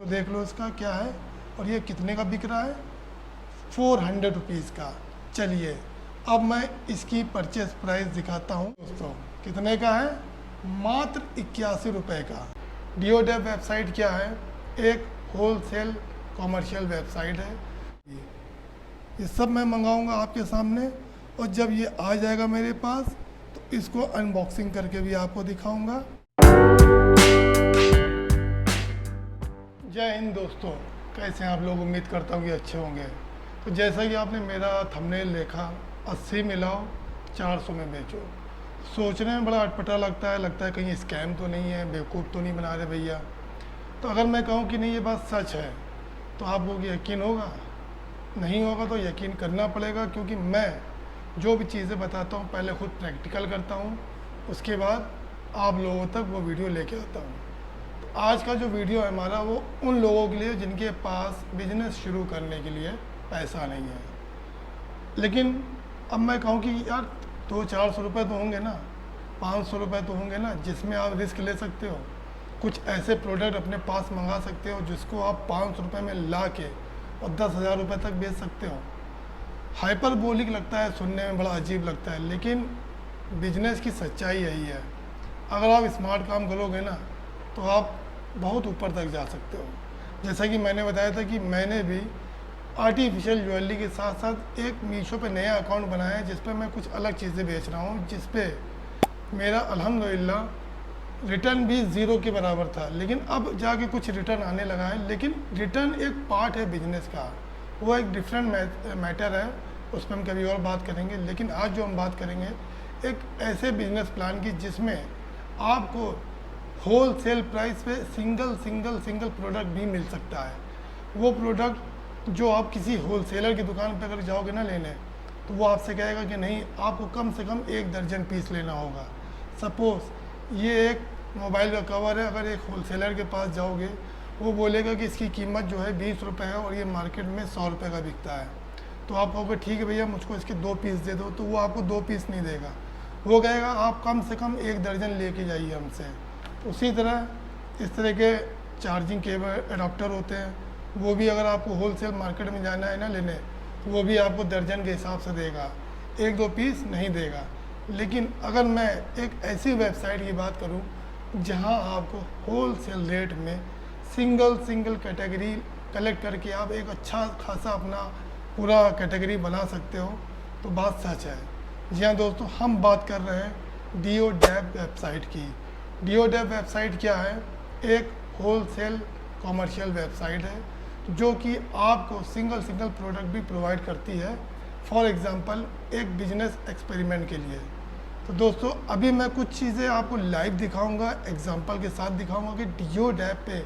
तो देख लो इसका क्या है और ये कितने का बिक रहा है, 400 रुपीज़ का। चलिए अब मैं इसकी परचेज प्राइस दिखाता हूँ दोस्तों, कितने का है, मात्र 81 रुपये का। डिओडेप वेबसाइट क्या है, एक होलसेल कॉमर्शियल वेबसाइट है। ये सब मैं मंगाऊंगा आपके सामने और जब ये आ जाएगा मेरे पास तो इसको अनबॉक्सिंग करके भी आपको दिखाऊंगा। जय हिंद दोस्तों, कैसे हैं आप लोग, उम्मीद करता हूँ कि अच्छे होंगे। तो जैसा कि आपने मेरा थंबनेल देखा, 80 में लाओ 400 में बेचो, सोचने में बड़ा अटपटा लगता है कहीं स्कैम तो नहीं है, बेवकूफ़ तो नहीं बना रहे भैया। तो अगर मैं कहूँ कि नहीं ये बात सच है तो आप लोग यकीन होगा, नहीं होगा तो यकीन करना पड़ेगा, क्योंकि मैं जो भी चीज़ें बताता हूँ पहले खुद प्रैक्टिकल करता हूँ, उसके बाद आप लोगों तक वो वीडियो लेके आता हूँ। तो आज का जो वीडियो है हमारा वो उन लोगों के लिए जिनके पास बिजनेस शुरू करने के लिए पैसा नहीं है, लेकिन अब मैं कहूँ कि यार 200-400 रुपये तो होंगे ना, 500 रुपये तो होंगे ना, जिसमें आप रिस्क ले सकते हो, कुछ ऐसे प्रोडक्ट अपने पास मंगा सकते हो जिसको आप 500 रुपये में ला के और 10,000 रुपये तक बेच सकते हो। हाइपरबोलिक लगता है, सुनने में बड़ा अजीब लगता है, लेकिन बिजनेस की सच्चाई यही है। अगर आप स्मार्ट काम करोगे ना तो आप बहुत ऊपर तक जा सकते हो। जैसा कि मैंने बताया था कि मैंने भी आर्टिफिशियल ज्वेलरी के साथ साथ एक मीशो पे नया अकाउंट बनाया है जिस पे मैं कुछ अलग चीज़ें बेच रहा हूँ, जिस पे मेरा अल्हम्दुलिल्लाह रिटर्न भी ज़ीरो के बराबर था, लेकिन अब जाके कुछ रिटर्न आने लगा है। लेकिन रिटर्न एक पार्ट है बिजनेस का, वो एक डिफरेंट मैटर है, उस पर हम कभी और बात करेंगे। लेकिन आज जो हम बात करेंगे एक ऐसे बिजनेस प्लान की जिसमें आपको होल सेल प्राइस पे सिंगल प्रोडक्ट भी मिल सकता है। वो प्रोडक्ट जो आप किसी होल सेलर की दुकान पर अगर जाओगे ना लेने, तो वो आपसे कहेगा कि नहीं, आपको कम से कम 1 दर्जन पीस लेना होगा। सपोज़ ये एक मोबाइल का कवर है, अगर एक होल सेलर के पास जाओगे वो बोलेगा कि इसकी कीमत जो है 20 रुपये है और ये मार्केट में 100 रुपये का बिकता है। तो आप कहोगे ठीक है भैया मुझको इसके 2 पीस दे दो, तो वो आपको 2 पीस नहीं देगा, वो कहेगा आप कम से कम 1 दर्जन लेके जाइए हमसे। उसी तरह इस तरह के चार्जिंग केबल अडाप्टर होते हैं, वो भी अगर आपको होलसेल मार्केट में जाना है ना लेने, तो वो भी आपको दर्जन के हिसाब से देगा, 1-2 पीस नहीं देगा। लेकिन अगर मैं एक ऐसी वेबसाइट की बात करूं जहां आपको होलसेल रेट में सिंगल कैटेगरी कलेक्ट करके आप एक अच्छा खासा अपना पूरा कैटेगरी बना सकते हो, तो बात सच है। जी हाँ दोस्तों, हम बात कर रहे हैं डिओडेप वेबसाइट की। डिओडेप वेबसाइट क्या है, एक होलसेल कॉमर्शियल वेबसाइट है जो कि आपको सिंगल प्रोडक्ट भी प्रोवाइड करती है, फॉर एग्ज़ाम्पल एक बिजनेस एक्सपेरिमेंट के लिए। तो दोस्तों अभी मैं कुछ चीज़ें आपको लाइव दिखाऊंगा, एग्जांपल के साथ दिखाऊंगा कि डिओडेप पे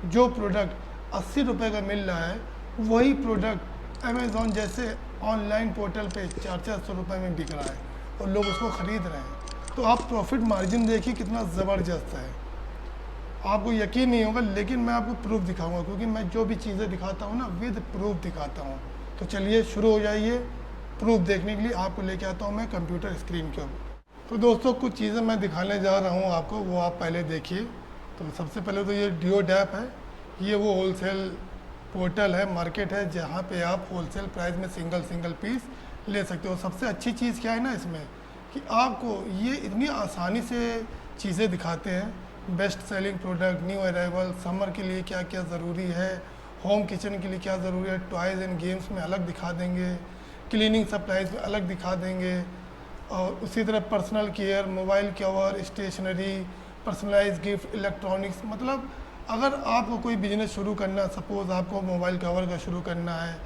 जो प्रोडक्ट 80 रुपये का मिल रहा है वही प्रोडक्ट अमेज़ॉन जैसे ऑनलाइन पोर्टल पे 400-400 रुपये में बिक रहा है और लोग उसको ख़रीद रहे हैं। तो आप प्रॉफिट मार्जिन देखिए कितना ज़बरदस्त है, आपको यकीन नहीं होगा, लेकिन मैं आपको प्रूफ दिखाऊंगा, क्योंकि मैं जो भी चीज़ें दिखाता हूँ ना विद प्रूफ दिखाता हूँ। तो चलिए शुरू हो जाइए, प्रूफ देखने के लिए आपको लेके आता हूँ मैं कंप्यूटर स्क्रीन के ऊपर। तो दोस्तों कुछ चीज़ें मैं दिखाने जा रहा हूँ आपको, वो आप पहले देखिए। तो सबसे पहले तो ये डिओडेप है, ये वो होलसेल पोर्टल है, मार्केट है, जहाँ पे आप होलसेल प्राइस में सिंगल पीस ले सकते हो। सबसे अच्छी चीज़ क्या है ना इसमें कि आपको ये इतनी आसानी से चीज़ें दिखाते हैं, best selling product, new arrival, summer के लिए क्या क्या ज़रूरी है, होम किचन के लिए क्या ज़रूरी है, टॉयज़ एंड गेम्स में अलग दिखा देंगे, क्लीनिंग सप्लाइज में अलग दिखा देंगे, और उसी तरह personal care, mobile cover, stationery, personalise gift, electronics. मतलब अगर आपको कोई बिजनेस शुरू करना, सपोज़ आपको मोबाइल कवर का शुरू करना है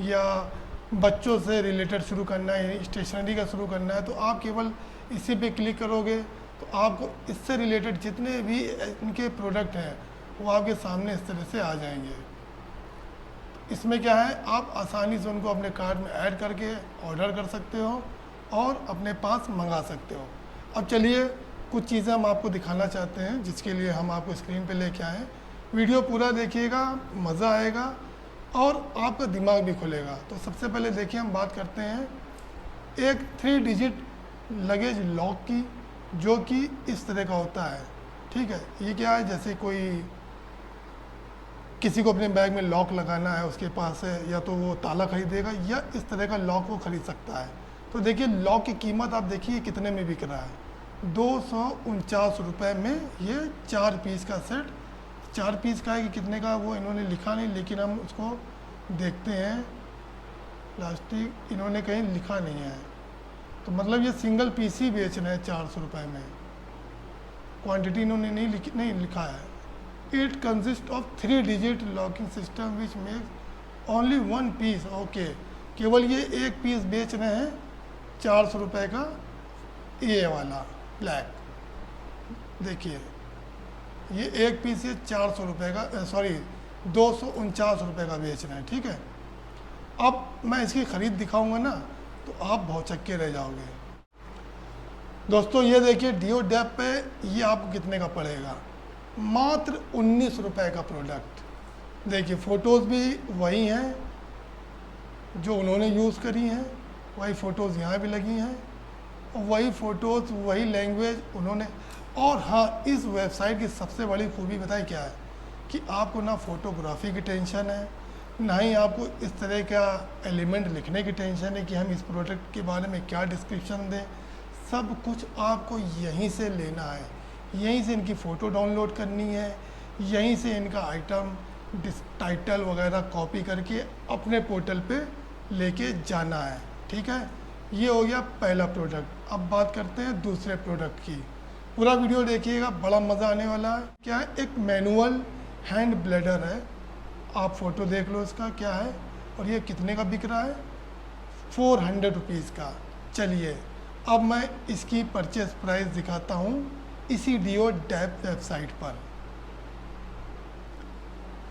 या बच्चों से रिलेटेड शुरू करना है, स्टेशनरी का शुरू करना है, तो आप केवल इसी पे क्लिक करोगे तो आपको इससे रिलेटेड जितने भी इनके प्रोडक्ट हैं वो आपके सामने इस तरह से आ जाएंगे। इसमें क्या है, आप आसानी से उनको अपने कार्ट में ऐड करके ऑर्डर कर सकते हो और अपने पास मंगा सकते हो। अब चलिए कुछ चीज़ें हम आपको दिखाना चाहते हैं, जिसके लिए हम आपको स्क्रीन पे लेके आए हैं। वीडियो पूरा देखिएगा, मज़ा आएगा और आपका दिमाग भी खुलेगा। तो सबसे पहले देखिए हम बात करते हैं एक 3 डिजिट लगेज लॉक की, जो कि इस तरह का होता है। ठीक है, ये क्या है, जैसे कोई किसी को अपने बैग में लॉक लगाना है, उसके पास है, या तो वो ताला खरीदेगा या इस तरह का लॉक वो खरीद सकता है। तो देखिए लॉक की कीमत आप देखिए कितने में बिक रहा है, 249 रुपये में ये 4 पीस का सेट। 4 पीस का है कि कितने का वो इन्होंने लिखा नहीं, लेकिन हम उसको देखते हैं। प्लास्टिक इन्होंने कहीं लिखा नहीं है, तो मतलब ये सिंगल पीस ही बेच रहे हैं 400 रुपये में। क्वांटिटी इन्होंने नहीं लिखा है। It consist of 3 digit locking system which makes only 1 piece. Okay, केवल ये एक पीस बेच रहे हैं 400 रुपये का, ये वाला ब्लैक। देखिए ये एक पीस ये 400 रुपये का, सॉरी 249 रुपये का बेच रहे हैं। ठीक है, अब मैं इसकी ख़रीद दिखाऊंगा ना तो आप भौचक्के रह जाओगे। दोस्तों ये देखिए डिओ डैप पे ये आपको कितने का पड़ेगा, मात्र 19 रुपये का प्रोडक्ट। देखिए फ़ोटोज़ भी वही हैं जो उन्होंने यूज़ करी हैं, वही फ़ोटोज़ यहाँ भी लगी हैं, और वही फ़ोटोज़ वही लैंग्वेज उन्होंने। और हाँ, इस वेबसाइट की सबसे बड़ी खूबी बताए क्या है कि आपको ना फ़ोटोग्राफी की टेंशन है, ना ही आपको इस तरह का एलिमेंट लिखने की टेंशन है कि हम इस प्रोडक्ट के बारे में क्या डिस्क्रिप्शन दें। सब कुछ आपको यहीं से लेना है, यहीं से इनकी फ़ोटो डाउनलोड करनी है, यहीं से इनका आइटम टाइटल वगैरह कॉपी करके अपने पोर्टल पे लेके जाना है। ठीक है, ये हो गया पहला प्रोडक्ट। अब बात करते हैं दूसरे प्रोडक्ट की। पूरा वीडियो देखिएगा, बड़ा मज़ा आने वाला है। क्या है, एक मैनुअल हैंड ब्लेडर है। आप फ़ोटो देख लो इसका क्या है, और ये कितने का बिक रहा है, 400 रुपीज़ का। चलिए अब मैं इसकी परचेस प्राइस दिखाता हूँ इसी डिओ डैप वेबसाइट पर।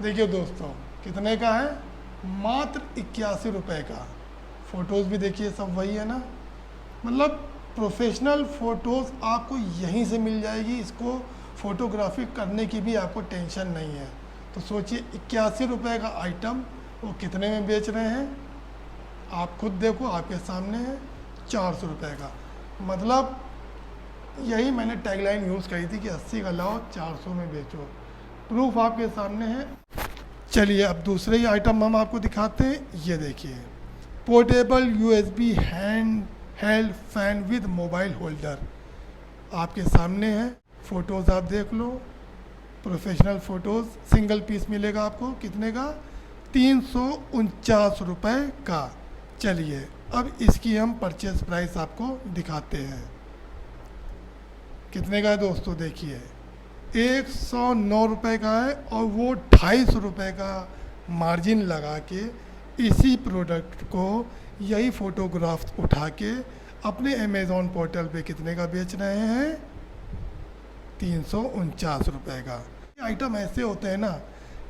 देखिए दोस्तों कितने का है, मात्र 81 रुपये का। फ़ोटोज़ भी देखिए सब वही है ना, मतलब प्रोफेशनल फ़ोटोज़ आपको यहीं से मिल जाएगी। इसको फ़ोटोग्राफी करने की भी आपको टेंशन नहीं है। तो सोचिए 81 रुपये का आइटम वो कितने में बेच रहे हैं, आप खुद देखो, आपके सामने है 400 रुपये का। मतलब यही मैंने टैगलाइन यूज़ करी थी कि 80 का लाओ 400 में बेचो। प्रूफ आपके सामने है। चलिए अब दूसरे ही आइटम हम आपको दिखाते हैं। ये देखिए portable USB hand held fan with mobile holder आपके सामने है। फ़ोटोज़ आप देख लो, प्रोफेशनल फ़ोटोज़, सिंगल पीस मिलेगा आपको कितने का, 349 रुपये का। चलिए अब इसकी हम परचेस प्राइस आपको दिखाते हैं कितने का है। दोस्तों देखिए 109 रुपये का है, और वो 250 रुपये का मार्जिन लगा के इसी प्रोडक्ट को यही फ़ोटोग्राफ उठा के अपने अमेज़ॉन पोर्टल पे कितने का बेच रहे हैं, 349 रुपये का। ये आइटम ऐसे होते हैं ना,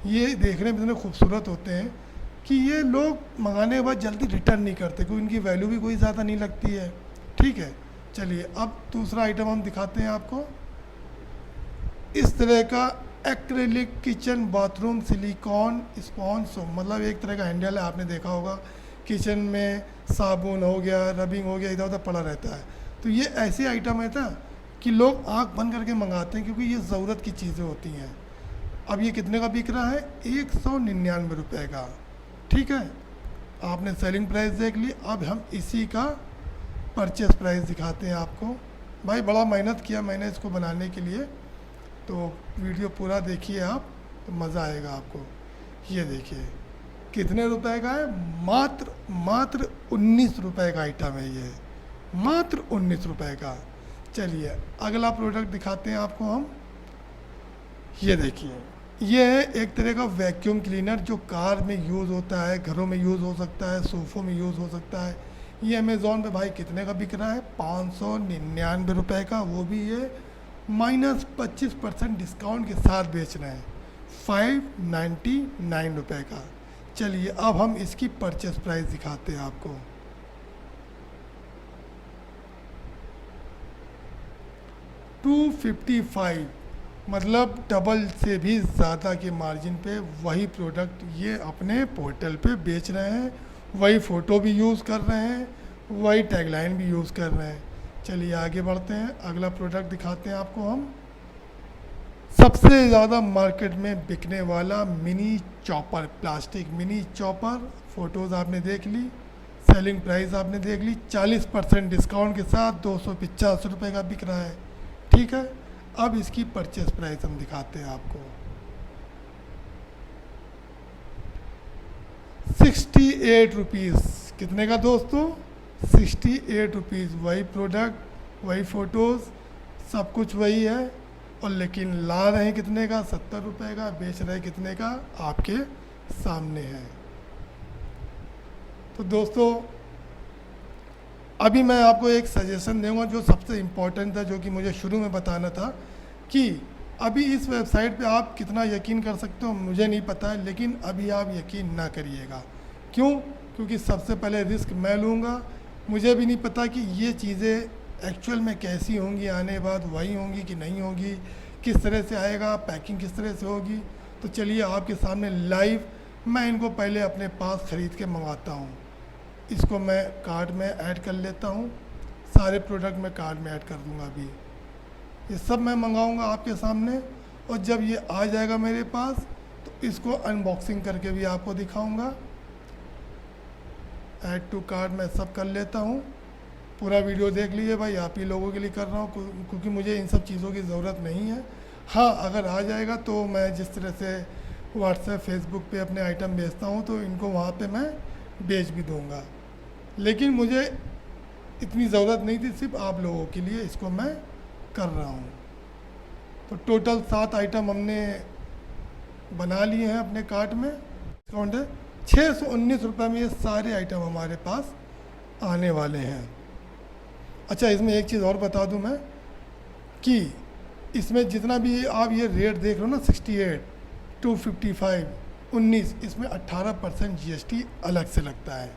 ये देखने में इतने खूबसूरत होते हैं कि ये लोग मंगाने के बाद जल्दी रिटर्न नहीं करते, क्योंकि इनकी वैल्यू भी कोई ज़्यादा नहीं लगती है। ठीक है, चलिए अब दूसरा आइटम हम दिखाते हैं आपको। इस तरह का acrylic kitchen bathroom silicon sponge soap, मतलब एक तरह का हैंडल है, आपने देखा होगा किचन में साबुन हो गया, रबिंग हो गया, इधर उधर पड़ा रहता है। तो ये ऐसे आइटम है ना कि लोग आंख बंद करके मंगाते हैं, क्योंकि ये ज़रूरत की चीज़ें होती हैं। अब ये कितने का बिक रहा है, 199 रुपये का। ठीक है, आपने सेलिंग प्राइस देख ली। अब हम इसी का परचेस प्राइस दिखाते हैं आपको। भाई बड़ा मेहनत किया मैंने इसको बनाने के लिए, तो वीडियो पूरा देखिए आप, तो मज़ा आएगा आपको। ये देखिए कितने रुपए का है, मात्र 19 रुपये का आइटम है ये, मात्र 19 रुपये का। चलिए अगला प्रोडक्ट दिखाते हैं आपको हम। ये देखिए ये है एक तरह का वैक्यूम क्लीनर जो कार में यूज़ होता है, घरों में यूज़ हो सकता है, सोफ़ों में यूज़ हो सकता है। ये अमेज़ॉन पे भाई कितने का बिक रहा है, 599 रुपये का, वो भी ये -25% डिस्काउंट के साथ बेच रहे हैं, 599 रुपये का। चलिए अब हम इसकी परचेस प्राइस दिखाते हैं आपको। 255, मतलब डबल से भी ज़्यादा के मार्जिन पे वही प्रोडक्ट ये अपने पोर्टल पे बेच रहे हैं, वही फ़ोटो भी यूज़ कर रहे हैं, वही टैगलाइन भी यूज़ कर रहे हैं। चलिए आगे बढ़ते हैं, अगला प्रोडक्ट दिखाते हैं आपको हम। सबसे ज़्यादा मार्केट में बिकने वाला mini chopper, plastic mini chopper. Photos आपने देख ली, सेलिंग प्राइस आपने देख ली, 40% डिस्काउंट के साथ 250 रुपये का बिक रहा है। ठीक है, अब इसकी परचेस प्राइस हम दिखाते हैं आपको। 68 रुपीज़। कितने का दोस्तों? 68 रुपीज़। वही प्रोडक्ट, वही फ़ोटोज़, सब कुछ वही है, और लेकिन ला रहे हैं कितने का? 70 रुपये का। बेच रहे हैं कितने का? आपके सामने है। तो दोस्तों अभी मैं आपको एक सजेशन दूंगा जो सबसे इम्पोर्टेंट था, जो कि मुझे शुरू में बताना था, कि अभी इस वेबसाइट पे आप कितना यकीन कर सकते हो मुझे नहीं पता है, लेकिन अभी आप यकीन ना करिएगा। क्यों? क्योंकि सबसे पहले रिस्क मैं लूँगा। मुझे भी नहीं पता कि ये चीज़ें एक्चुअल में कैसी होंगी, आने बाद वही होंगी कि नहीं होगी, किस तरह से आएगा, पैकिंग किस तरह से होगी। तो चलिए आपके सामने लाइव मैं इनको पहले अपने पास ख़रीद के मंगाता हूँ। इसको मैं कार्ट में ऐड कर लेता हूँ, सारे प्रोडक्ट मैं कार्ट में ऐड कर दूँगा। अभी ये सब मैं मंगाऊँगा आपके सामने, और जब ये आ जाएगा मेरे पास तो इसको अनबॉक्सिंग करके भी आपको दिखाऊँगा। ऐड टू कार्ट मैं सब कर लेता हूँ। पूरा वीडियो देख लीजिए भाई, आप ही लोगों के लिए कर रहा हूँ, क्योंकि मुझे इन सब चीज़ों की ज़रूरत नहीं है। हाँ, अगर आ जाएगा तो मैं जिस तरह से व्हाट्सएप फेसबुक पे अपने आइटम बेचता हूँ तो इनको वहाँ पे मैं बेच भी दूँगा, लेकिन मुझे इतनी ज़रूरत नहीं थी, सिर्फ आप लोगों के लिए इसको मैं कर रहा हूँ। तो टोटल 7 आइटम हमने बना लिए हैं अपने कार्ट में। डिस्काउंट है 619 रुपये में, ये सारे आइटम हमारे पास आने वाले हैं। अच्छा, इसमें एक चीज़ और बता दूं मैं कि इसमें जितना भी आप ये रेट देख रहे हो ना, 68, 255, 19, इसमें 18% GST अलग से लगता है।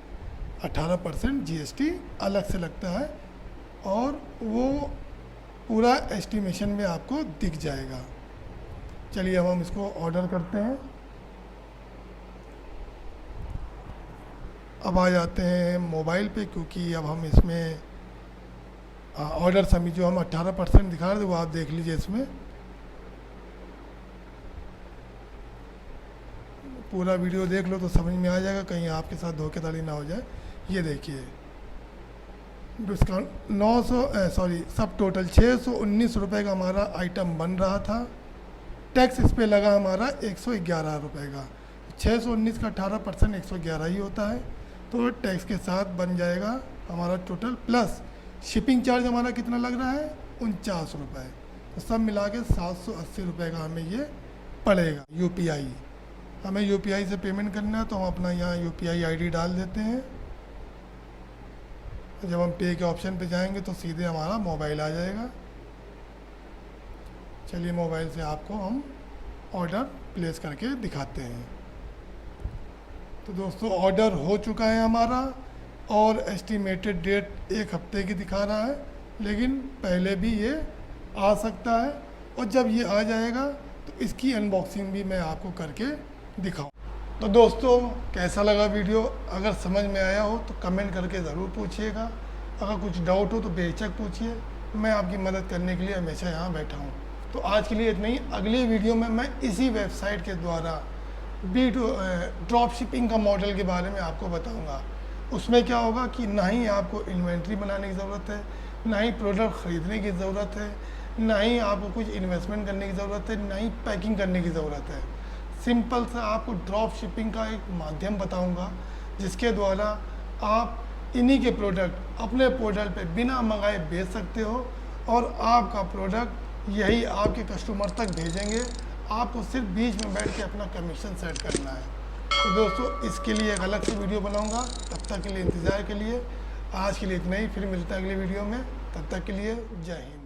18% GST अलग से लगता है, और वो पूरा एस्टिमेशन में आपको दिख जाएगा। चलिए अब हम इसको ऑर्डर करते हैं। अब आ जाते हैं मोबाइल पे, क्योंकि अब हम इसमें ऑर्डर समी जो हम 18% दिखा रहे थे वो आप देख लीजिए। इसमें पूरा वीडियो देख लो तो समझ में आ जाएगा, कहीं आपके साथ धोखेधड़ी ना हो जाए। ये देखिए डिस्काउंट 900 सब टोटल 619 रुपये का हमारा आइटम बन रहा था। टैक्स इस पे लगा हमारा 111 रुपये का। 619 का 18% 111 ही होता है, तो टैक्स के साथ बन जाएगा हमारा टोटल, प्लस शिपिंग चार्ज हमारा कितना लग रहा है? 49 रुपये। तो सब मिला के 780 रुपये का हमें ये पड़ेगा। UPI, हमें UPI से पेमेंट करना है तो हम अपना यहाँ UPI ID डाल देते हैं। जब हम पे के ऑप्शन पे जाएंगे तो सीधे हमारा मोबाइल आ जाएगा। चलिए मोबाइल से आपको हम ऑर्डर प्लेस करके दिखाते हैं। तो दोस्तों ऑर्डर हो चुका है हमारा, और एस्टिमेटेड डेट 1 हफ्ते की दिखा रहा है, लेकिन पहले भी ये आ सकता है। और जब ये आ जाएगा तो इसकी अनबॉक्सिंग भी मैं आपको करके दिखाऊँ। तो दोस्तों कैसा लगा वीडियो? अगर समझ में आया हो तो कमेंट करके ज़रूर पूछिएगा। अगर कुछ डाउट हो तो बेहिचक पूछिए, मैं आपकी मदद करने के लिए हमेशा यहाँ बैठा हूँ। तो आज के लिए इतना ही। अगली वीडियो में मैं इसी वेबसाइट के द्वारा ड्रॉप शिपिंग का मॉडल के बारे में आपको बताऊँगा। उसमें क्या होगा कि ना ही आपको इन्वेंट्री बनाने की ज़रूरत है, ना ही प्रोडक्ट ख़रीदने की ज़रूरत है, ना ही आपको कुछ इन्वेस्टमेंट करने की ज़रूरत है, ना ही पैकिंग करने की ज़रूरत है। सिंपल सा आपको ड्रॉप शिपिंग का एक माध्यम बताऊंगा, जिसके द्वारा आप इन्हीं के प्रोडक्ट अपने पोर्टल पे बिना मंगाए बेच सकते हो, और आपका प्रोडक्ट यही आपके कस्टमर तक भेजेंगे। आपको सिर्फ बीच में बैठ के अपना कमीशन सेट करना है। तो दोस्तों इसके लिए एक अलग से वीडियो बनाऊंगा, तब तक के लिए इंतज़ार के लिए। आज के लिए इतना ही, फिर मिलता है अगले वीडियो में। तब तक के लिए जय हिंद।